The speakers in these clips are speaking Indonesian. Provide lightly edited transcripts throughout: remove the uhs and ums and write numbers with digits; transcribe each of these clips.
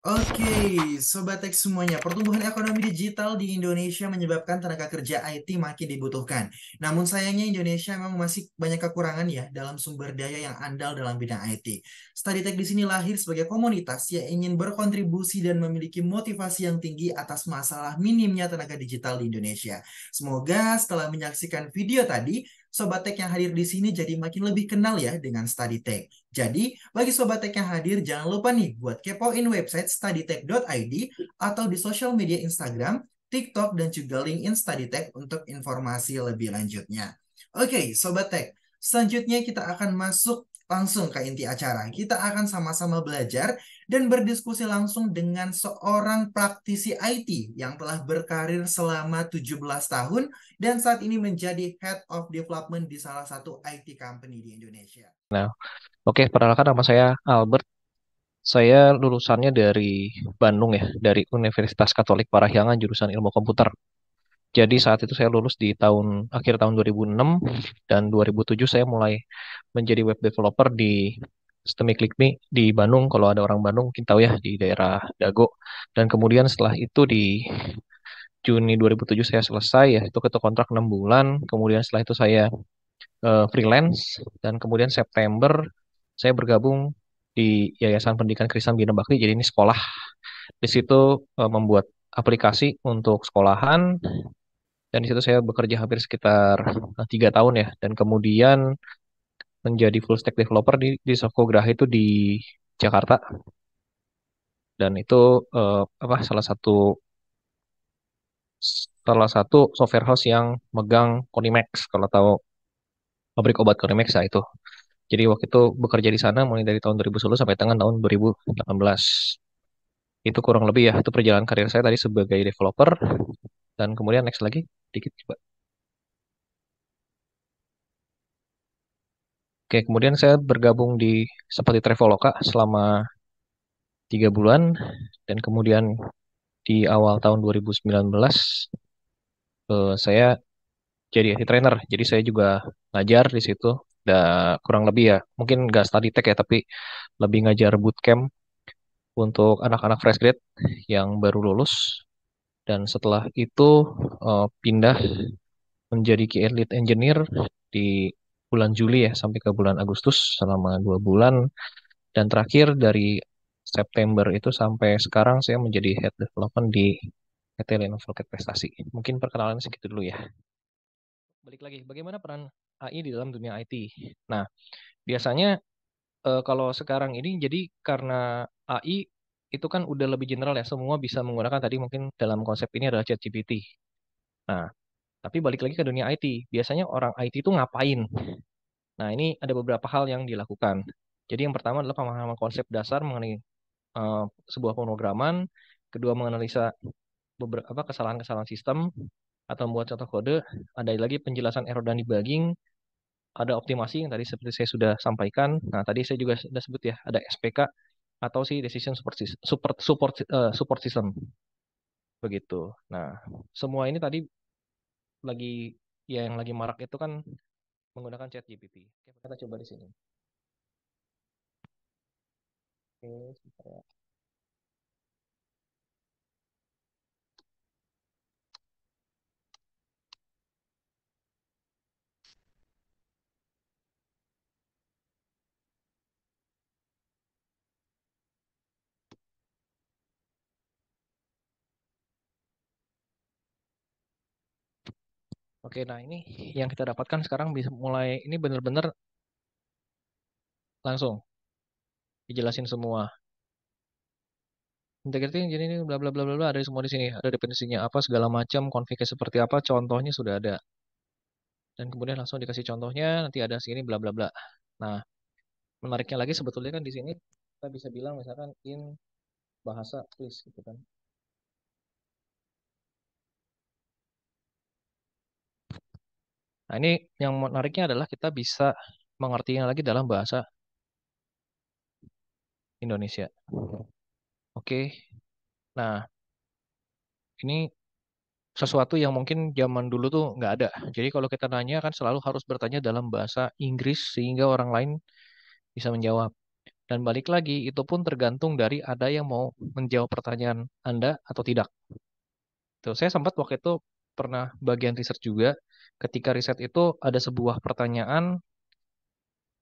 Oke, Sobat Tech semuanya, pertumbuhan ekonomi digital di Indonesia menyebabkan tenaga kerja IT makin dibutuhkan. Namun sayangnya Indonesia memang masih banyak kekurangan ya dalam sumber daya yang andal dalam bidang IT. StudyTech di sini lahir sebagai komunitas yang ingin berkontribusi dan memiliki motivasi yang tinggi atas masalah minimnya tenaga digital di Indonesia. Semoga setelah menyaksikan video tadi, Sobat Tech yang hadir di sini jadi makin lebih kenal ya dengan StudyTech. Jadi, bagi Sobat Tech yang hadir, jangan lupa nih buat kepoin website studytech.id atau di sosial media Instagram, TikTok, dan juga LinkedIn StudyTech untuk informasi lebih lanjutnya. Oke, Sobat Tech, selanjutnya kita akan masuk langsung ke inti acara. Kita akan sama-sama belajar dan berdiskusi langsung dengan seorang praktisi IT yang telah berkarir selama 17 tahun dan saat ini menjadi Head of Development di salah satu IT company di Indonesia. Nah, oke, perkenalkan nama saya Albert. Saya lulusannya dari Bandung ya, dari Universitas Katolik Parahyangan jurusan Ilmu Komputer. Jadi saat itu saya lulus di akhir tahun 2006 dan 2007 saya mulai menjadi web developer di Sistemik Likmi di Bandung. Kalau ada orang Bandung mungkin tahu ya di daerah Dago. Dan kemudian setelah itu di Juni 2007 saya selesai ya, itu kontrak 6 bulan. Kemudian setelah itu saya freelance dan kemudian September saya bergabung di Yayasan Pendidikan Kristen Bina Bakti. Jadi ini sekolah. Di situ membuat aplikasi untuk sekolahan dan di situ saya bekerja hampir sekitar 3 tahun ya. Dan kemudian menjadi full stack developer di Softco Graha itu di Jakarta. Dan itu apa salah satu software house yang megang Konimex. Kalau tahu pabrik obat Konimex ya itu. Jadi waktu itu bekerja di sana mulai dari tahun 2010 sampai dengan tahun 2018. Itu kurang lebih ya, itu perjalanan karir saya tadi sebagai developer. Dan kemudian next lagi, dikit coba. Oke, kemudian saya bergabung seperti Traveloka selama 3 bulan. Dan kemudian di awal tahun 2019, saya jadi IT trainer. Jadi saya juga ngajar di situ. Kurang lebih ya, mungkin nggak study tech ya, tapi lebih ngajar bootcamp untuk anak-anak fresh grade yang baru lulus. Dan setelah itu pindah menjadi QA Lead Engineer di bulan Juli ya sampai ke bulan Agustus selama 2 bulan. Dan terakhir dari September itu sampai sekarang saya menjadi Head Development di PT Lenovo Prestasi. Mungkin perkenalan segitu dulu ya. Balik lagi, bagaimana peran AI di dalam dunia IT? Nah, biasanya kalau sekarang ini jadi karena AI itu kan udah lebih general ya, semua bisa menggunakan tadi mungkin dalam konsep ini adalah ChatGPT. Nah, tapi balik lagi ke dunia IT, biasanya orang IT itu ngapain? Nah, ini ada beberapa hal yang dilakukan. Jadi yang pertama adalah pemahaman konsep dasar mengenai eh, sebuah pemrograman, kedua menganalisa beberapa kesalahan-kesalahan sistem atau membuat contoh kode, ada lagi penjelasan error dan debugging, ada optimasi yang tadi seperti saya sudah sampaikan. Nah, tadi saya juga sudah sebut ya, ada SPK atau si decision support system begitu. Nah, semua ini tadi lagi ya yang lagi marak itu kan menggunakan ChatGPT. Oke, kita coba di sini. Oke, sebentar ya. Oke, nah ini yang kita dapatkan sekarang bisa mulai ini benar-benar langsung dijelasin semua. Integrity jadi ini bla bla bla bla bla ada semua di sini. Ada definisinya apa segala macam, konfignya seperti apa, contohnya sudah ada. Dan kemudian langsung dikasih contohnya, nanti ada sini bla bla bla. Nah, menariknya lagi sebetulnya kan di sini kita bisa bilang misalkan in bahasa please gitu kan. Nah, ini yang menariknya adalah kita bisa mengertinya lagi dalam bahasa Indonesia. Oke. Nah, ini sesuatu yang mungkin zaman dulu tuh nggak ada. Jadi kalau kita nanya kan selalu harus bertanya dalam bahasa Inggris sehingga orang lain bisa menjawab. Dan balik lagi, itu pun tergantung dari ada yang mau menjawab pertanyaan Anda atau tidak. Tuh, saya sempat waktu itu pernah bagian riset juga. Ketika riset itu ada sebuah pertanyaan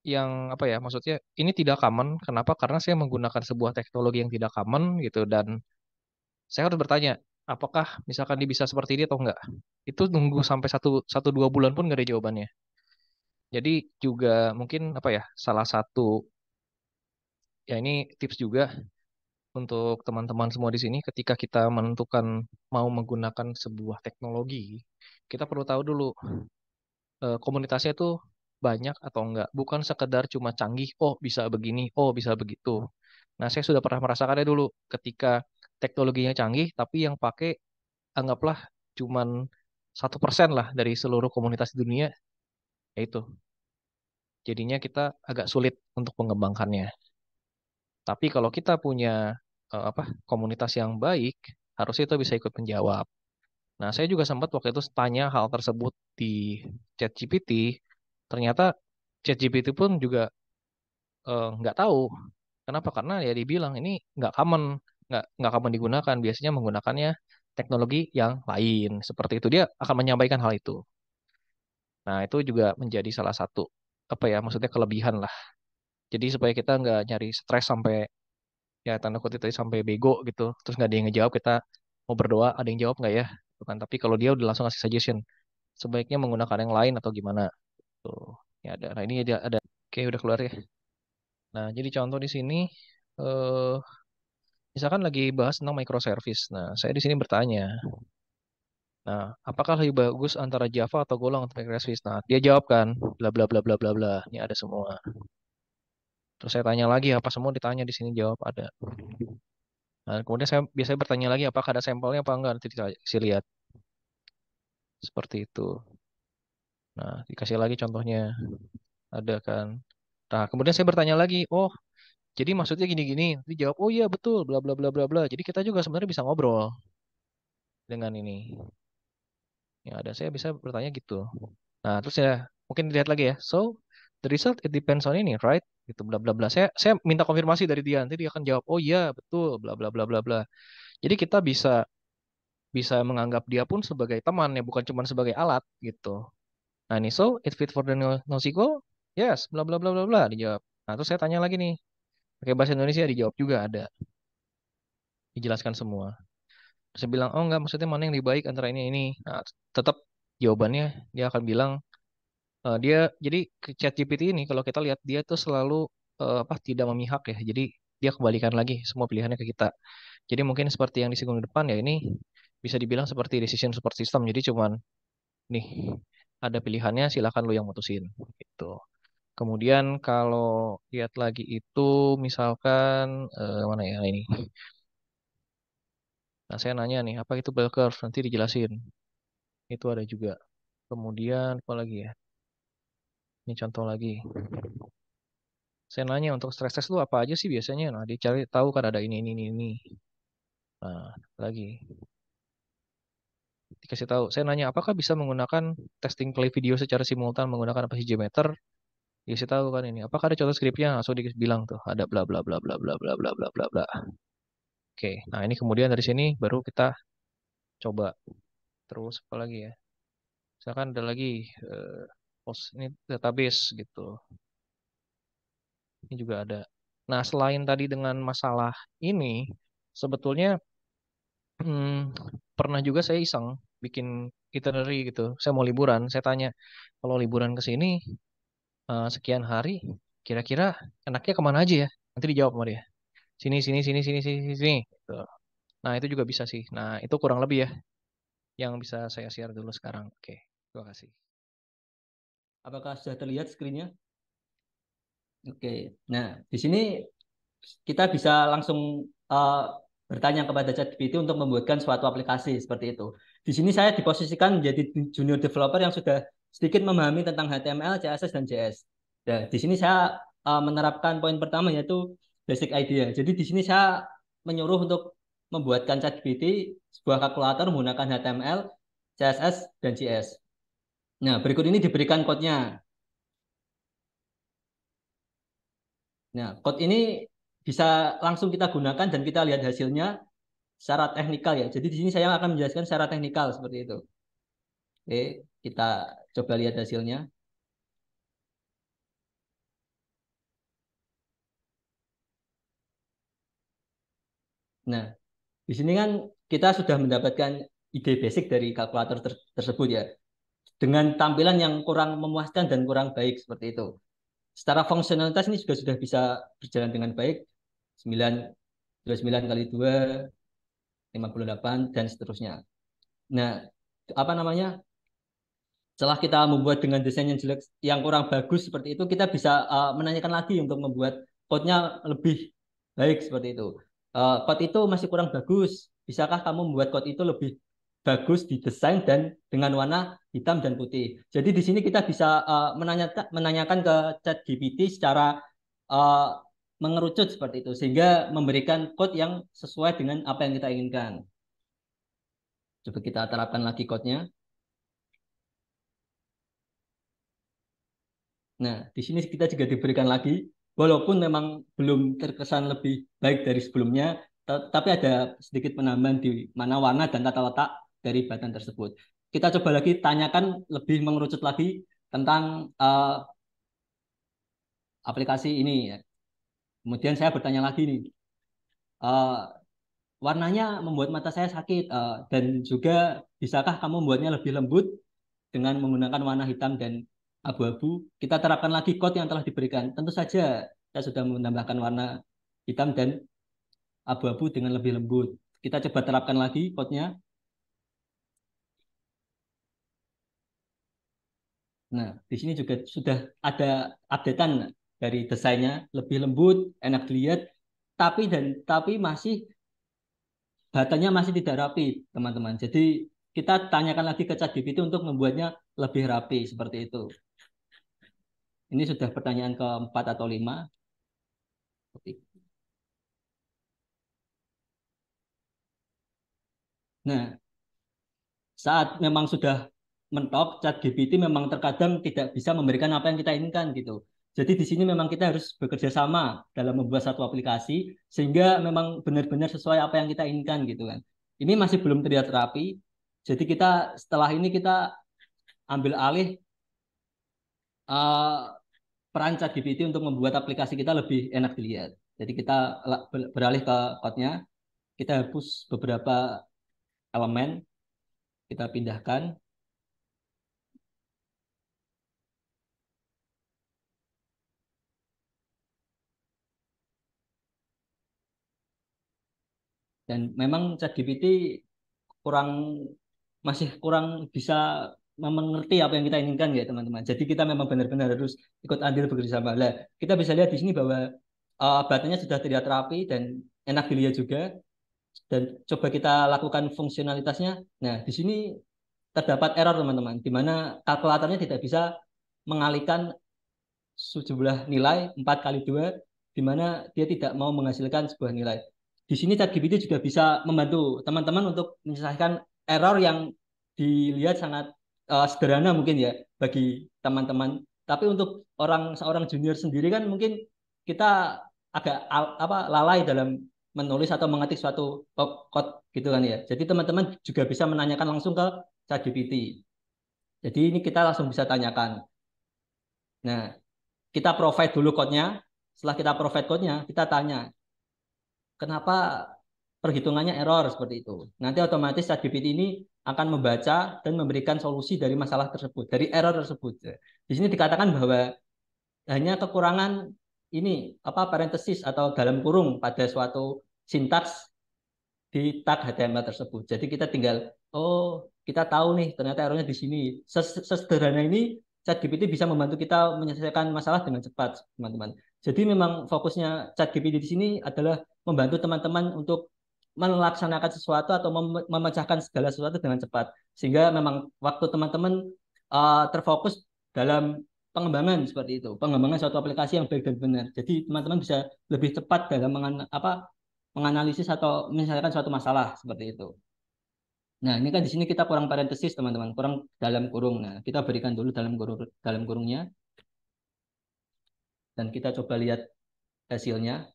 yang apa ya, maksudnya ini tidak common. Kenapa? Karena saya menggunakan sebuah teknologi yang tidak common gitu dan saya harus bertanya, apakah misalkan dia bisa seperti ini atau enggak? Itu nunggu sampai satu dua bulan pun nggak ada jawabannya. Jadi juga mungkin apa ya, salah satu ya ini tips juga untuk teman-teman semua di sini ketika kita menentukan mau menggunakan sebuah teknologi, kita perlu tahu dulu komunitasnya itu banyak atau enggak. Bukan sekedar cuma canggih, oh bisa begini, oh bisa begitu. Nah, saya sudah pernah merasakannya dulu ketika teknologinya canggih, tapi yang pakai anggaplah cuman 1% lah dari seluruh komunitas di dunia, yaitu. Jadinya kita agak sulit untuk mengembangkannya. Tapi kalau kita punya apa komunitas yang baik, harusnya itu bisa ikut menjawab. Nah, saya juga sempat waktu itu tanya hal tersebut di ChatGPT. Ternyata ChatGPT pun juga nggak tahu. Kenapa? Karena ya dibilang ini nggak common digunakan. Biasanya menggunakannya teknologi yang lain. Seperti itu dia akan menyampaikan hal itu. Nah, itu juga menjadi salah satu apa ya, maksudnya kelebihan lah. Jadi supaya kita nggak nyari stres sampai ya tanda kutip tadi sampai bego gitu terus nggak ada yang ngejawab kita mau berdoa ada yang jawab nggak ya. Bukan, tapi kalau dia udah langsung ngasih suggestion sebaiknya menggunakan yang lain atau gimana tuh ya ada. Nah ini ada oke udah keluar ya. Nah jadi contoh di sini eh misalkan lagi bahas tentang microservice. Nah saya di sini bertanya, nah apakah lebih bagus antara Java atau Golang untuk microservice? Nah dia jawab kan bla bla bla bla bla bla ini ada semua. Terus saya tanya lagi apa semua ditanya di sini jawab ada. Nah, kemudian saya biasanya bertanya lagi apakah ada sampelnya apa enggak nanti dikasih lihat seperti itu. Nah, dikasih lagi contohnya ada kan. Nah, kemudian saya bertanya lagi, oh jadi maksudnya gini-gini. Nanti jawab, oh iya betul, bla bla bla bla bla. Jadi kita juga sebenarnya bisa ngobrol dengan ini. Yang ada saya bisa bertanya gitu. Nah, terus ya mungkin dilihat lagi ya. So the result it depends on ini, right? Gitu bla bla bla. Saya minta konfirmasi dari dia. Nanti dia akan jawab, oh iya betul, bla bla bla bla bla. Jadi kita bisa bisa menganggap dia pun sebagai teman ya, bukan cuma sebagai alat gitu. Nah ini so it fit for the NoSQL? Yes, bla bla bla bla bla dijawab. Nah terus saya tanya lagi nih, pakai bahasa Indonesia dijawab juga ada, dijelaskan semua. Terus saya bilang, oh enggak, maksudnya mana yang lebih baik antara ini. Nah tetap jawabannya dia akan bilang, dia jadi ke ChatGPT ini kalau kita lihat dia tuh selalu apa tidak memihak ya. Jadi dia kembalikan lagi semua pilihannya ke kita. Jadi mungkin seperti yang disinggung di depan ya ini bisa dibilang seperti decision support system. Jadi cuman nih ada pilihannya silakan lu yang mutusin gitu. Kemudian kalau lihat lagi itu misalkan mana ya ini. Nah, saya nanya nih, apa itu bell curve? Nanti dijelasin. Itu ada juga. Kemudian apa lagi ya? Ini contoh lagi. Saya nanya untuk stress test itu apa aja sih biasanya? Nah, dicari tahu kan ada ini. Nah, lagi dikasih tahu. Saya nanya, apakah bisa menggunakan testing play video secara simultan menggunakan apa sih Gmeter? Dikasih tahu kan ini. Apakah ada contoh skripnya? Langsung bilang tuh ada bla bla bla bla bla bla bla bla bla bla. Oke, nah ini kemudian dari sini baru kita coba terus apa lagi ya? Misalkan ada lagi eh, post ini database gitu. Ini juga ada. Nah, selain tadi dengan masalah ini, sebetulnya hmm, pernah juga saya iseng bikin itinerary gitu. Saya mau liburan, saya tanya, kalau liburan ke sini sekian hari, kira-kira enaknya kemana aja ya? Nanti dijawab sama dia. Sini. Gitu. Nah, itu juga bisa sih. Nah, itu kurang lebih ya yang bisa saya share dulu sekarang. Oke, terima kasih. Apakah sudah terlihat screen-nya? Oke. Nah, di sini kita bisa langsung uh, bertanya kepada ChatGPT untuk membuatkan suatu aplikasi seperti itu. Di sini saya diposisikan menjadi junior developer yang sudah sedikit memahami tentang HTML, CSS, dan JS. Nah, di sini saya menerapkan poin pertama yaitu basic idea. Jadi di sini saya menyuruh untuk membuatkan ChatGPT sebuah kalkulator menggunakan HTML, CSS, dan JS. Nah, berikut ini diberikan code-nya. Nah, code ini bisa langsung kita gunakan dan kita lihat hasilnya secara teknikal ya. Jadi di sini saya akan menjelaskan secara teknikal seperti itu. Oke, kita coba lihat hasilnya. Nah, di sini kan kita sudah mendapatkan ide basic dari kalkulator tersebut ya. Dengan tampilan yang kurang memuaskan dan kurang baik seperti itu. Secara fungsionalitas ini juga sudah bisa berjalan dengan baik. 9, 29 kali 2, 58, dan seterusnya. Nah, apa namanya? Setelah kita membuat dengan desain yang jelek, yang kurang bagus seperti itu, kita bisa menanyakan lagi untuk membuat code-nya lebih baik seperti itu. Code itu masih kurang bagus. Bisakah kamu membuat code itu lebih bagus didesain dan dengan warna hitam dan putih? Jadi di sini kita bisa menanyakan ke ChatGPT secara uh, mengerucut seperti itu, sehingga memberikan code yang sesuai dengan apa yang kita inginkan. Coba kita terapkan lagi code-nya. Nah, di sini kita juga diberikan lagi, walaupun memang belum terkesan lebih baik dari sebelumnya, tapi ada sedikit penambahan di mana warna dan tata letak dari button tersebut. Kita coba lagi tanyakan lebih mengerucut lagi tentang aplikasi ini ya. Kemudian saya bertanya lagi nih, uh, warnanya membuat mata saya sakit dan juga bisakah kamu membuatnya lebih lembut dengan menggunakan warna hitam dan abu-abu. Kita terapkan lagi code yang telah diberikan. Tentu saja saya sudah menambahkan warna hitam dan abu-abu dengan lebih lembut. Kita coba terapkan lagi code-nya. Nah, di sini juga sudah ada updatean dari desainnya, lebih lembut, enak dilihat, tapi masih datanya masih tidak rapi, teman-teman. Jadi kita tanyakan lagi ke ChatGPT untuk membuatnya lebih rapi seperti itu. Ini sudah pertanyaan keempat atau lima. Nah, saat memang sudah mentok, ChatGPT memang terkadang tidak bisa memberikan apa yang kita inginkan gitu. Jadi di sini memang kita harus bekerja sama dalam membuat satu aplikasi sehingga memang benar-benar sesuai apa yang kita inginkan gitu kan. Ini masih belum terlihat rapi. Jadi kita setelah ini kita ambil alih uh, peran ChatGPT untuk membuat aplikasi kita lebih enak dilihat. Jadi kita beralih ke code-nya, kita hapus beberapa elemen, kita pindahkan. Dan memang ChatGPT kurang masih kurang bisa mengerti apa yang kita inginkan ya teman-teman. Jadi kita memang benar-benar harus ikut andil bekerja sama. Nah, kita bisa lihat di sini bahwa buttonnya sudah terlihat rapi dan enak dilihat juga. Dan coba kita lakukan fungsionalitasnya. Nah, di sini terdapat error teman-teman, di mana kalkulatornya tidak bisa mengalihkan sejumlah nilai 4 kali 2, di mana dia tidak mau menghasilkan sebuah nilai. Di sini ChatGPT juga bisa membantu teman-teman untuk menyelesaikan error yang dilihat sangat sederhana mungkin ya bagi teman-teman. Tapi untuk seorang junior sendiri kan mungkin kita agak lalai dalam menulis atau mengetik suatu code gitu kan ya. Jadi teman-teman juga bisa menanyakan langsung ke ChatGPT. Jadi ini kita langsung bisa tanyakan. Nah, kita provide dulu code-nya. Setelah kita provide code-nya, kita tanya, kenapa perhitungannya error seperti itu. Nanti otomatis ChatGPT ini akan membaca dan memberikan solusi dari masalah tersebut, dari error tersebut. Di sini dikatakan bahwa hanya kekurangan ini parenthesis atau dalam kurung pada suatu sintaks di tag HTML tersebut. Jadi kita tinggal, oh kita tahu nih ternyata errornya di sini. Sesederhana ini ChatGPT bisa membantu kita menyelesaikan masalah dengan cepat, teman-teman. Jadi memang fokusnya ChatGPT di sini adalah membantu teman-teman untuk melaksanakan sesuatu atau memecahkan segala sesuatu dengan cepat. Sehingga memang waktu teman-teman terfokus dalam pengembangan seperti itu, pengembangan suatu aplikasi yang baik dan benar. Jadi teman-teman bisa lebih cepat dalam menganalisis atau menyelesaikan suatu masalah seperti itu. Nah, ini kan di sini kita kurang parentesis, teman-teman, kurang dalam kurung. Nah, kita berikan dulu dalam kurungnya dan kita coba lihat hasilnya.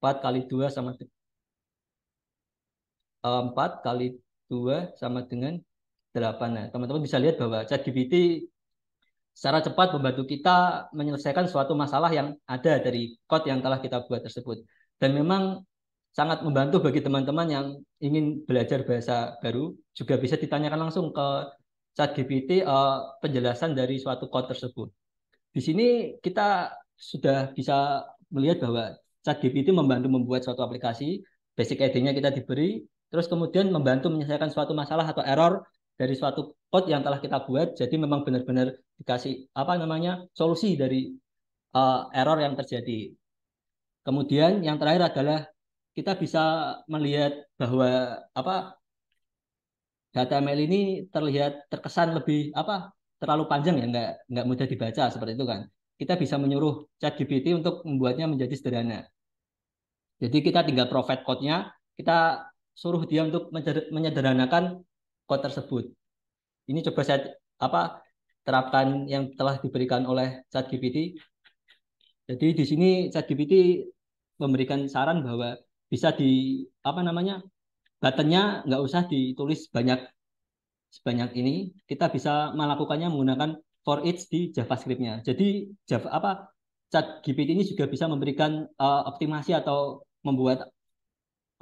4 kali 2 sama 4 kali 2 sama dengan 8. Nah, teman-teman bisa lihat bahwa ChatGPT secara cepat membantu kita menyelesaikan suatu masalah yang ada dari code yang telah kita buat tersebut. Dan memang sangat membantu bagi teman-teman yang ingin belajar bahasa baru, juga bisa ditanyakan langsung ke ChatGPT penjelasan dari suatu code tersebut. Di sini kita sudah bisa melihat bahwa ChatGPT membantu membuat suatu aplikasi, basic ID-nya kita diberi, terus kemudian membantu menyelesaikan suatu masalah atau error dari suatu code yang telah kita buat. Jadi memang benar-benar dikasih apa namanya solusi dari error yang terjadi. Kemudian yang terakhir adalah kita bisa melihat bahwa apa HTML ini terlihat terkesan lebih apa terlalu panjang ya nggak mudah dibaca seperti itu kan. Kita bisa menyuruh ChatGPT untuk membuatnya menjadi sederhana. Jadi kita tinggal provide code-nya, kita suruh dia untuk menyederhanakan code tersebut. Ini coba saya apa terapkan yang telah diberikan oleh ChatGPT. Jadi di sini ChatGPT memberikan saran bahwa bisa di apa namanya buttonnya nggak usah ditulis sebanyak ini, kita bisa melakukannya menggunakan for each di JavaScript-nya. Jadi Java apa ChatGPT ini juga bisa memberikan optimasi atau membuat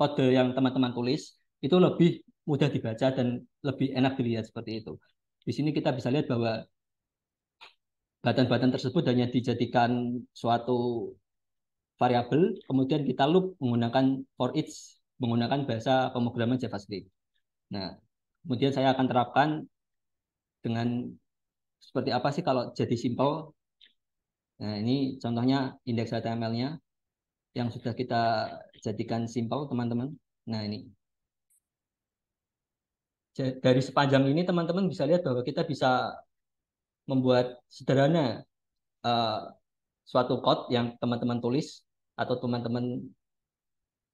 kode yang teman-teman tulis itu lebih mudah dibaca dan lebih enak dilihat seperti itu. Di sini kita bisa lihat bahwa button-button tersebut hanya dijadikan suatu variabel, kemudian kita loop menggunakan for each menggunakan bahasa pemrograman JavaScript. Nah, kemudian saya akan terapkan dengan seperti apa sih kalau jadi simple. Nah, ini contohnya indeks HTML-nya yang sudah kita jadikan simple, teman-teman. Nah, ini. Dari sepanjang ini, teman-teman bisa lihat bahwa kita bisa membuat sederhana uh, suatu code yang teman-teman tulis atau teman-teman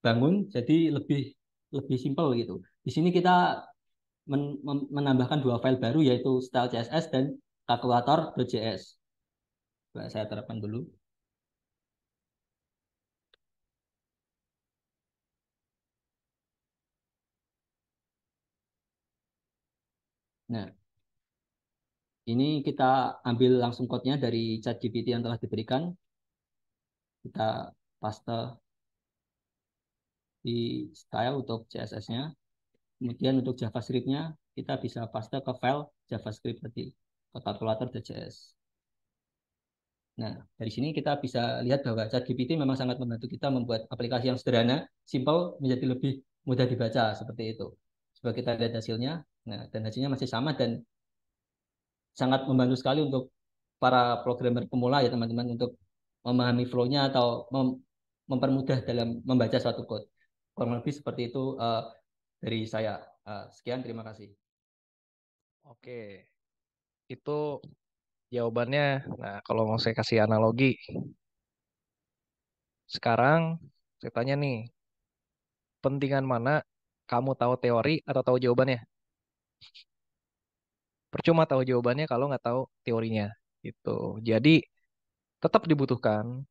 bangun jadi lebih lebih simpel gitu. Di sini kita menambahkan dua file baru yaitu style.css dan calculator.js. Saya terapkan dulu. Nah, ini kita ambil langsung code-nya dari ChatGPT yang telah diberikan. Kita paste di style untuk CSS-nya. Kemudian untuk JavaScript-nya, kita bisa paste ke file JavaScript tadi, ke calculator.js. Nah, dari sini kita bisa lihat bahwa ChatGPT memang sangat membantu kita membuat aplikasi yang sederhana, simple, menjadi lebih mudah dibaca, seperti itu. Coba kita lihat hasilnya. Nah, dan hasilnya masih sama dan sangat membantu sekali untuk para programmer pemula ya teman-teman untuk memahami flow-nya atau mempermudah dalam membaca suatu code. Kurang lebih seperti itu dari saya. Sekian, terima kasih. Oke, itu jawabannya. Nah, kalau mau saya kasih analogi, sekarang saya tanya nih, pentingan mana kamu tahu teori atau tahu jawabannya? Percuma tahu jawabannya kalau nggak tahu teorinya. Gitu. Jadi tetap dibutuhkan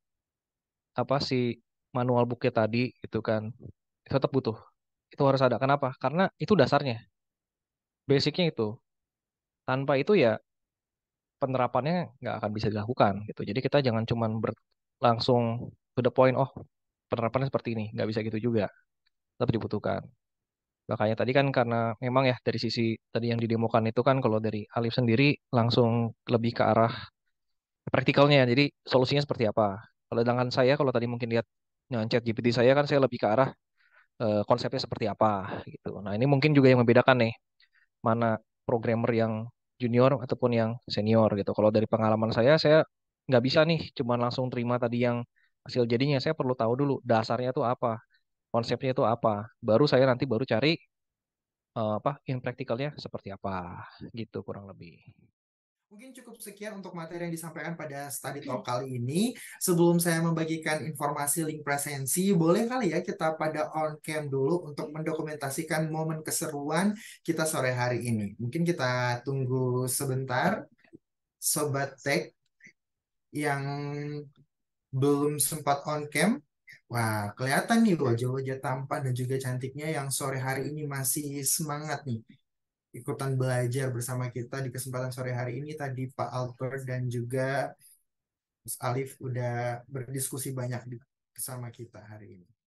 apa sih manual booknya tadi itu kan. Itu tetap butuh. Itu harus ada. Kenapa? Karena itu dasarnya. Basicnya itu. Tanpa itu ya penerapannya nggak akan bisa dilakukan gitu. Jadi kita jangan cuman langsung to the point, oh penerapannya seperti ini. Nggak bisa gitu juga. Tetap dibutuhkan. Makanya tadi kan karena memang ya dari sisi tadi yang didemokan itu kan kalau dari Alif sendiri langsung lebih ke arah praktikalnya. Jadi solusinya seperti apa? Kalau dengan saya, kalau tadi mungkin lihat dengan chat GPT saya kan saya lebih ke arah konsepnya seperti apa gitu. Nah ini mungkin juga yang membedakan nih mana programmer yang junior ataupun yang senior gitu. Kalau dari pengalaman saya nggak bisa nih cuma langsung terima tadi yang hasil jadinya. Saya perlu tahu dulu dasarnya itu apa, konsepnya itu apa. Baru saya nanti baru cari apa in practicalnya seperti apa gitu kurang lebih. Mungkin cukup sekian untuk materi yang disampaikan pada study talk kali ini. Sebelum saya membagikan informasi link presensi, boleh kali ya kita pada on cam dulu untuk mendokumentasikan momen keseruan kita sore hari ini. Mungkin kita tunggu sebentar, Sobat Tech. yang belum sempat on cam. Wah, kelihatan nih wajah-wajah tampan dan juga cantiknya yang sore hari ini masih semangat nih ikutan belajar bersama kita di kesempatan sore hari ini. Tadi Pak Albert dan juga Mas Alif udah berdiskusi banyak sama kita hari ini.